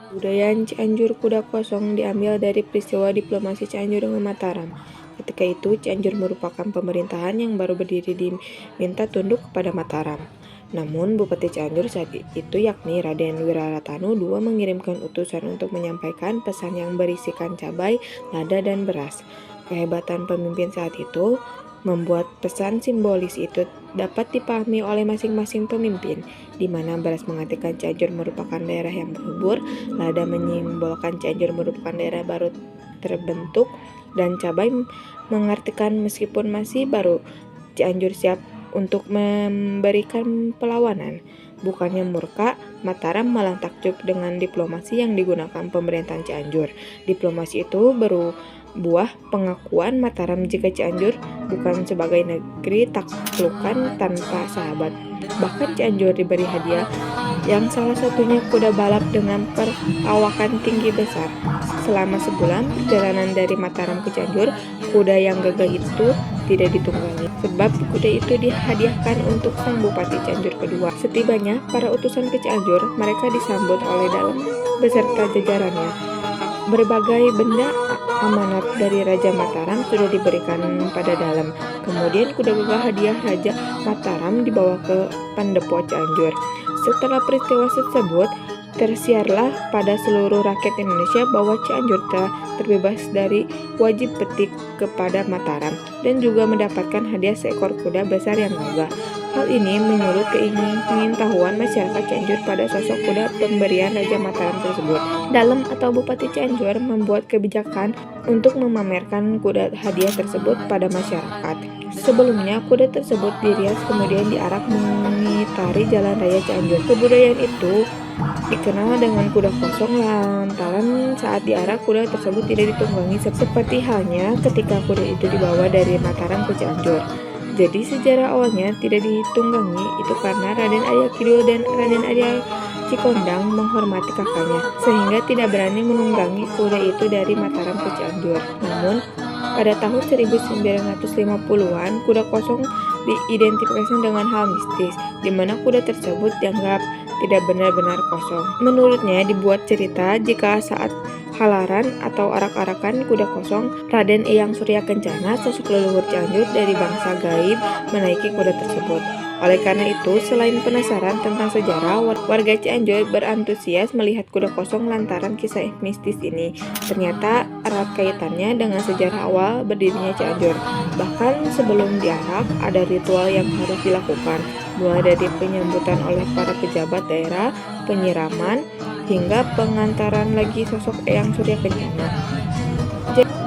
Budaya Cianjur Kuda Kosong diambil dari peristiwa diplomasi Cianjur dengan Mataram. Ketika itu, Cianjur merupakan pemerintahan yang baru berdiri diminta tunduk kepada Mataram. Namun, Bupati Cianjur saat itu yakni Raden Wiraratanu II mengirimkan utusan untuk menyampaikan pesan yang berisikan cabai, lada, dan beras. Kehebatan pemimpin saat itu membuat pesan simbolis itu dapat dipahami oleh masing-masing pemimpin, di mana beras mengartikan Cianjur merupakan daerah yang berubur, lada menyimbolkan Cianjur merupakan daerah baru terbentuk, dan cabai mengartikan meskipun masih baru, Cianjur siap untuk memberikan perlawanan. Bukannya murka, Mataram malah takjub dengan diplomasi yang digunakan pemerintahan Cianjur. Diplomasi itu buah pengakuan Mataram jika Cianjur bukan sebagai negeri taklukan tanpa sahabat. Bahkan Cianjur diberi hadiah yang salah satunya kuda balap dengan perawakan tinggi besar. Selama sebulan perjalanan dari Mataram ke Cianjur, kuda yang gagah itu tidak ditunggangi, sebab kuda itu dihadiahkan untuk sang Bupati Cianjur kedua. Setibanya para utusan ke Cianjur, mereka disambut oleh dalam beserta jajarannya. Berbagai benda amanat dari Raja Mataram sudah diberikan pada dalam. Kemudian kuda gagah hadiah Raja Mataram dibawa ke Pendopo Cianjur. Setelah peristiwa tersebut, tersiarlah pada seluruh rakyat Indonesia bahwa Cianjur telah terbebas dari wajib petik kepada Mataram dan juga mendapatkan hadiah seekor kuda besar yang gagah. Hal ini menyulut keingintahuan masyarakat Cianjur pada sosok kuda pemberian Raja Mataram tersebut. Dalam atau Bupati Cianjur membuat kebijakan untuk memamerkan kuda hadiah tersebut pada masyarakat. Sebelumnya, kuda tersebut dirias kemudian diarak mengitari jalan raya Cianjur. Kebudayaan itu dikenal dengan kuda kosong lantaran saat diarak kuda tersebut tidak ditunggangi seperti halnya ketika kuda itu dibawa dari Mataram ke Cianjur. Jadi sejarah awalnya tidak ditunggangi itu karena Raden Arya Kidul dan Raden Arya Cikondang menghormati kakaknya, sehingga tidak berani menunggangi kuda itu dari Mataram ke Cianjur. Namun, pada tahun 1950-an, kuda kosong diidentifikasi dengan hal mistis, di mana kuda tersebut dianggap tidak benar-benar kosong. Menurutnya dibuat cerita jika saat halaran atau arak-arakan kuda kosong, Raden Eyang Surya Kencana, sosok leluhur Cianjur dari bangsa gaib, menaiki kuda tersebut. Oleh karena itu, selain penasaran tentang sejarah, warga Cianjur berantusias melihat kuda kosong lantaran kisah mistis ini. Ternyata erat kaitannya dengan sejarah awal berdirinya Cianjur. Bahkan sebelum diarak, ada ritual yang harus dilakukan, mulai dari penyambutan oleh para pejabat daerah, penyiraman, hingga pengantaran lagi sosok Eyang Surya Kencana.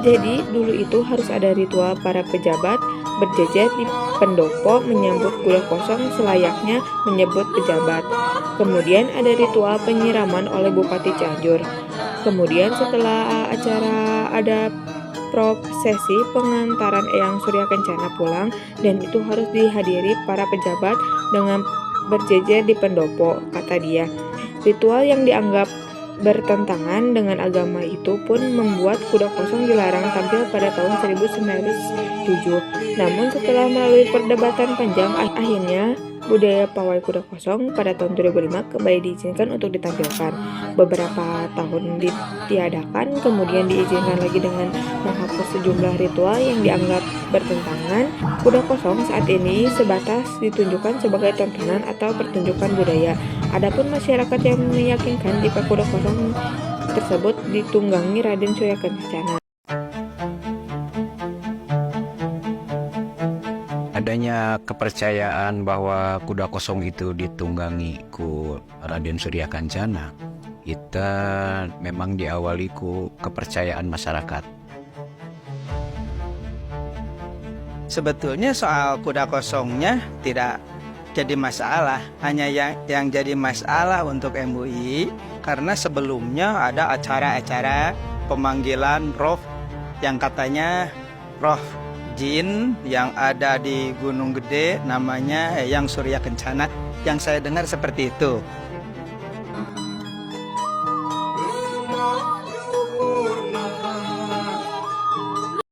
Jadi dulu itu harus ada ritual para pejabat berjejer di pendopo menyambut kuda kosong selayaknya menyebut pejabat. Kemudian ada ritual penyiraman oleh Bupati Cianjur. Kemudian setelah acara ada prosesi pengantaran Eyang Surya Kencana pulang, dan itu harus dihadiri para pejabat dengan berjejer di pendopo, kata dia. Ritual yang dianggap bertentangan dengan agama itu pun membuat kuda kosong dilarang tampil pada tahun 1907. Namun setelah melalui perdebatan panjang, akhirnya budaya pawai kuda kosong pada tahun 2005 kembali diizinkan untuk ditampilkan. Beberapa tahun ditiadakan, kemudian diizinkan lagi dengan menghapus sejumlah ritual yang dianggap bertentangan. Kuda kosong saat ini sebatas ditunjukkan sebagai tontonan atau pertunjukan budaya. Adapun masyarakat yang meyakinkan jika kuda kosong tersebut ditunggangi Raden Surya Kencana. Adanya kepercayaan bahwa kuda kosong itu ditunggangi ku Raden Surya Kencana, kita memang diawali ku kepercayaan masyarakat. Sebetulnya soal kuda kosongnya tidak jadi masalah, hanya yang jadi masalah untuk MUI karena sebelumnya ada acara-acara pemanggilan roh yang katanya roh jin yang ada di Gunung Gede namanya Eyang Surya Kencana, yang saya dengar seperti itu.